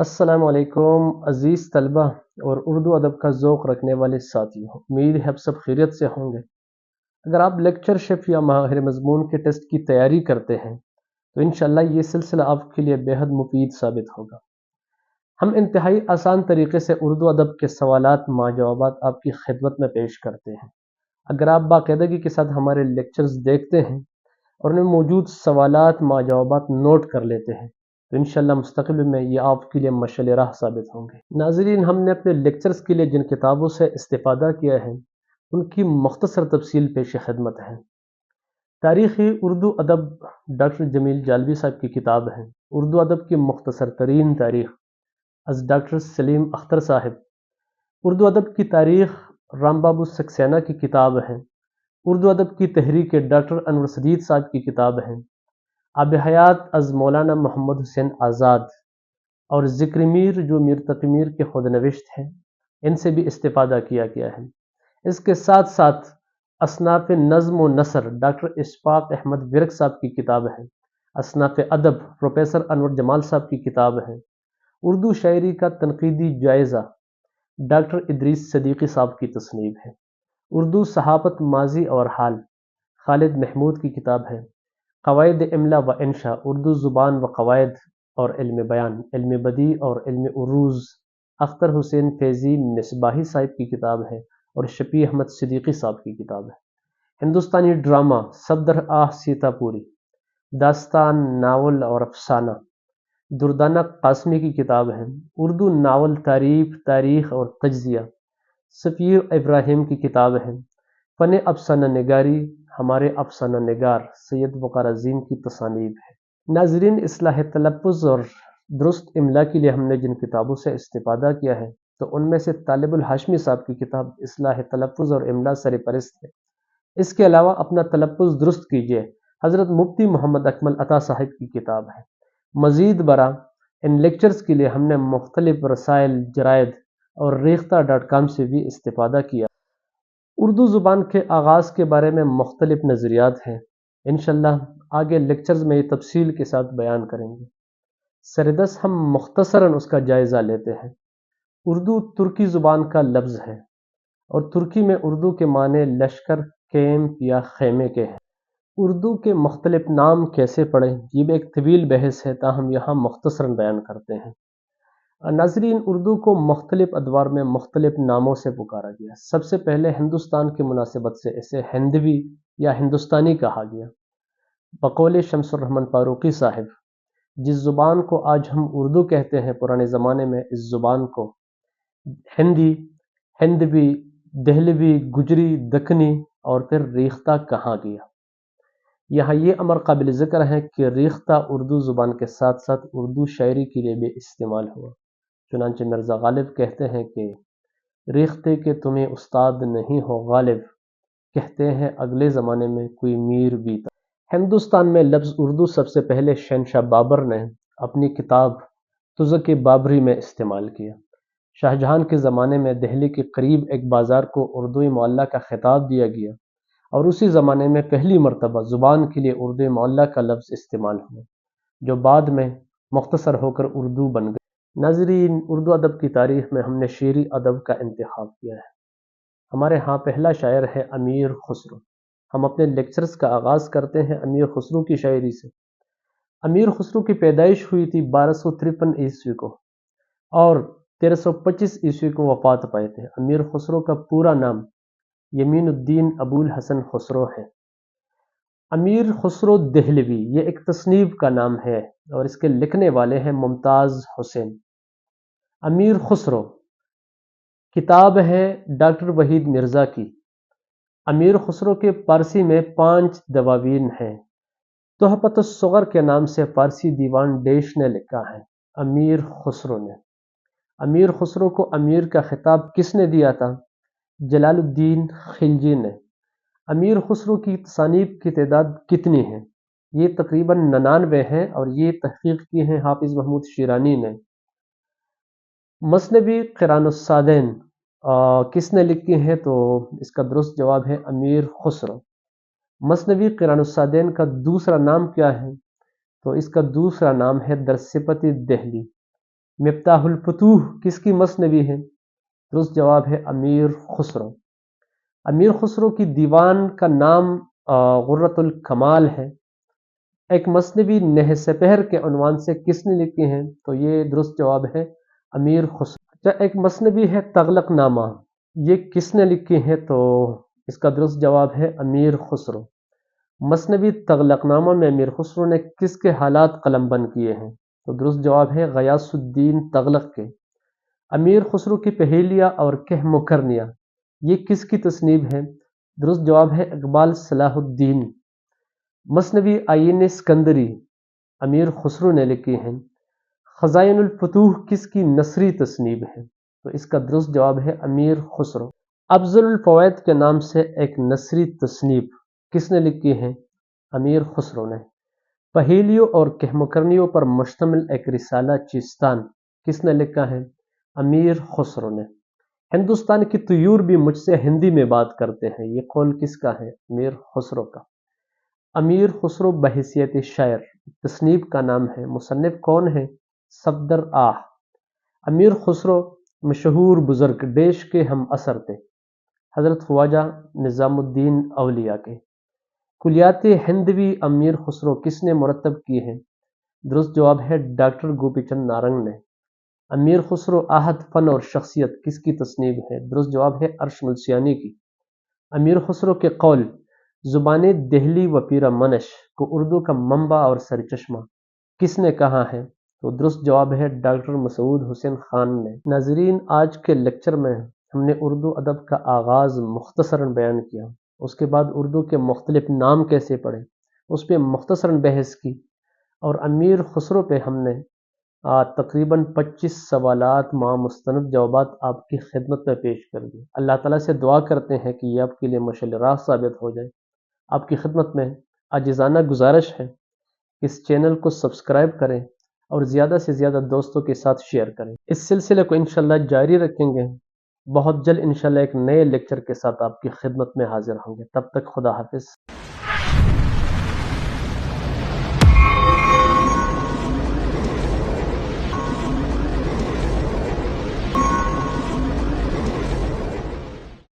السلام علیکم عزیز طلبہ اور اردو ادب کا ذوق رکھنے والے ساتھیوں، امید ہے آپ سب خیریت سے ہوں گے۔ اگر آپ لیکچرشپ یا ماہر مضمون کے ٹیسٹ کی تیاری کرتے ہیں تو انشاءاللہ یہ سلسلہ آپ کے لیے بہت مفید ثابت ہوگا۔ ہم انتہائی آسان طریقے سے اردو ادب کے سوالات جوابات آپ کی خدمت میں پیش کرتے ہیں۔ اگر آپ باقاعدگی کے ساتھ ہمارے لیکچرز دیکھتے ہیں اور ان میں موجود سوالات جوابات نوٹ کر لیتے ہیں تو انشاءاللہ مستقبل میں یہ آپ کے لیے مشعل راہ ثابت ہوں گے۔ ناظرین، ہم نے اپنے لیکچرز کے لیے جن کتابوں سے استفادہ کیا ہے ان کی مختصر تفصیل پیش خدمت ہے۔ تاریخی اردو ادب ڈاکٹر جمیل جالبی صاحب کی کتاب ہے۔ اردو ادب کی مختصر ترین تاریخ از ڈاکٹر سلیم اختر صاحب۔ اردو ادب کی تاریخ رام بابو سکسینہ کی کتاب ہے۔ اردو ادب کی تحریک ڈاکٹر انور سدید صاحب کی کتاب ہے۔ آب حیات از مولانا محمد حسین آزاد اور ذکر میر جو میر تقی میر کے خود نوشت ہیں، ان سے بھی استفادہ کیا گیا ہے۔ اس کے ساتھ ساتھ اصناف نظم و نثر ڈاکٹر اشفاق احمد ورک صاحب کی کتاب ہے۔ اصناف ادب پروفیسر انور جمال صاحب کی کتاب ہے۔ اردو شاعری کا تنقیدی جائزہ ڈاکٹر ادریس صدیقی صاحب کی تصنیف ہے۔ اردو صحافت ماضی اور حال خالد محمود کی کتاب ہے۔ قواعد املا و انشاء اردو زبان و قواعد اور علم بیان، علم بدیع اور علم عروض اختر حسین فیضی مصباحی صاحب کی کتاب ہے اور شفیع احمد صدیقی صاحب کی کتاب ہے۔ ہندوستانی ڈرامہ صفدر آہ سیتا پوری، داستان، ناول اور افسانہ دردانہ قاسمی کی کتاب ہے۔ اردو ناول تعریف، تاریخ اور تجزیہ سفیر ابراہیم کی کتاب ہے۔ فن افسانہ نگاری ہمارے افسانہ نگار سید وقار عظیم کی تصانیف ہے۔ ناظرین، اصلاح تلفظ اور درست املا کے لیے ہم نے جن کتابوں سے استفادہ کیا ہے تو ان میں سے طالب الہاشمی صاحب کی کتاب اصلاح تلفظ اور املا سرپرست ہے۔ اس کے علاوہ اپنا تلفظ درست کیجیے حضرت مفتی محمد اکمل عطا صاحب کی کتاب ہے۔ مزید برآں ان لیکچرز کے لیے ہم نے مختلف رسائل، جرائد اور ریختہ.com سے بھی استفادہ کیا۔ اردو زبان کے آغاز کے بارے میں مختلف نظریات ہیں، انشاءاللہ آگے لیکچرز میں یہ تفصیل کے ساتھ بیان کریں گے۔ سردست ہم مختصراً اس کا جائزہ لیتے ہیں۔ اردو ترکی زبان کا لفظ ہے اور ترکی میں اردو کے معنی لشکر، کیمپ یا خیمے کے ہیں۔ اردو کے مختلف نام کیسے پڑھیں یہ بھی ایک طویل بحث ہے، تاہم یہاں مختصراً بیان کرتے ہیں۔ ناظرین، اردو کو مختلف ادوار میں مختلف ناموں سے پکارا گیا۔ سب سے پہلے ہندوستان کی مناسبت سے اسے ہندوی یا ہندوستانی کہا گیا۔ بقول شمس الرحمن فاروقی صاحب، جس زبان کو آج ہم اردو کہتے ہیں، پرانے زمانے میں اس زبان کو ہندی، ہندوی، دہلوی، گجری، دکنی اور پھر ریختہ کہا گیا۔ یہاں یہ امر قابل ذکر ہے کہ ریختہ اردو زبان کے ساتھ ساتھ اردو شاعری کے لیے بھی استعمال ہوا۔ چنانچہ مرزا غالب کہتے ہیں کہ ریختہ کے تمہیں استاد نہیں ہو غالب، کہتے ہیں اگلے زمانے میں کوئی میر بھی تھا۔ ہندوستان میں لفظ اردو سب سے پہلے شہنشاہ بابر نے اپنی کتاب تزک بابری میں استعمال کیا۔ شاہجہان کے زمانے میں دہلی کے قریب ایک بازار کو اردو معلیٰ کا خطاب دیا گیا اور اسی زمانے میں پہلی مرتبہ زبان کے لیے اردو معلیٰ کا لفظ استعمال ہوا، جو بعد میں مختصر ہو کر اردو بن گئی۔ ناظرین، اردو ادب کی تاریخ میں ہم نے شعری ادب کا انتخاب کیا ہے۔ ہمارے ہاں پہلا شاعر ہے امیر خسرو۔ ہم اپنے لیکچرز کا آغاز کرتے ہیں امیر خسرو کی شاعری سے۔ امیر خسرو کی پیدائش ہوئی تھی 1253 عیسوی کو اور 1325 عیسوی کو وفات پائے تھے۔ امیر خسرو کا پورا نام یمین الدین ابو الحسن خسرو ہے۔ امیر خسرو دہلوی یہ ایک تصنیف کا نام ہے اور اس کے لکھنے والے ہیں ممتاز حسین۔ امیر خسرو کتاب ہے ڈاکٹر وحید مرزا کی۔ امیر خسرو کے فارسی میں 5 دواوین ہیں۔ تحفۃ الصغر کے نام سے فارسی دیوان ڈیش نے لکھا ہے، امیر خسرو نے۔ امیر خسرو کو امیر کا خطاب کس نے دیا تھا؟ جلال الدین خلجی نے۔ امیر خسرو کی تصانیف کی تعداد کتنی ہے؟ یہ تقریباً 99 ہیں اور یہ تحقیق کی ہیں حافظ محمود شیرانی نے۔ مثنوی قران الصادین کس نے لکھی ہے؟ تو اس کا درست جواب ہے امیر خسرو۔ مثنوی قران الصادین کا دوسرا نام کیا ہے؟ تو اس کا دوسرا نام ہے در صفت دہلی۔ مفتاح الفتوح کس کی مثنوی ہے؟ درست جواب ہے امیر خسرو۔ امیر خسرو کی دیوان کا نام غرۃ الکمال ہے۔ ایک مثنوی نہ سپہر کے عنوان سے کس نے لکھی ہیں؟ تو یہ درست جواب ہے امیر خسرو۔ ایک مثنوی ہے تغلق نامہ، یہ کس نے لکھی ہے؟ تو اس کا درست جواب ہے امیر خسرو۔ مثنوی تغلق نامہ میں امیر خسرو نے کس کے حالات قلم بند کیے ہیں؟ تو درست جواب ہے غیاث الدین تغلق کے۔ امیر خسرو کی پہیلیاں اور کہہ مکرنیاں یہ کس کی تصنیف ہے؟ درست جواب ہے اقبال صلاح الدین۔ مثنوی آئین اسکندری امیر خسرو نے لکھی ہیں۔ خزائن الفتوح کس کی نثری تصنیف ہے؟ تو اس کا درست جواب ہے امیر خسرو۔ افضل الفوائد کے نام سے ایک نثری تصنیف کس نے لکھی ہے؟ امیر خسرو نے۔ پہیلیوں اور کہہ مکرنیوں پر مشتمل ایک رسالہ چیستان کس نے لکھا ہے؟ امیر خسرو نے۔ ہندوستان کی طیور بھی مجھ سے ہندی میں بات کرتے ہیں، یہ قول کس کا ہے؟ امیر خسرو کا۔ امیر خسرو بحیثیت شاعر تصنیف کا نام ہے، مصنف کون ہے؟ صفدر آہ۔ امیر خسرو مشہور بزرگ دیش کے ہم اثر تھے، حضرت خواجہ نظام الدین اولیاء کے۔ کلیات ہندوی امیر خسرو کس نے مرتب کی ہے؟ درست جواب ہے ڈاکٹر گوپی چند نارنگ نے۔ امیر خسرو آہت فن اور شخصیت کس کی تصنیف ہے؟ درست جواب ہے عرش ملسیانی کی۔ امیر خسرو کے قول زبان دہلی و پیرا منش کو اردو کا منبع اور سرچشمہ کس نے کہا ہے؟ تو درست جواب ہے ڈاکٹر مسعود حسین خان نے۔ ناظرین، آج کے لیکچر میں ہم نے اردو ادب کا آغاز مختصراً بیان کیا، اس کے بعد اردو کے مختلف نام کیسے پڑھیں اس پہ مختصراً بحث کی، اور امیر خسرو پہ ہم نے تقریباً 25 سوالات مع مستند جوابات آپ کی خدمت میں پیش کر دی۔ اللہ تعالیٰ سے دعا کرتے ہیں کہ یہ آپ کے لیے مشعل راہ ثابت ہو جائے۔ آپ کی خدمت میں عاجزانہ گزارش ہے کہ اس چینل کو سبسکرائب کریں اور زیادہ سے زیادہ دوستوں کے ساتھ شیئر کریں۔ اس سلسلے کو انشاءاللہ جاری رکھیں گے، بہت جلد انشاءاللہ ایک نئے لیکچر کے ساتھ آپ کی خدمت میں حاضر ہوں گے۔ تب تک خدا حافظ۔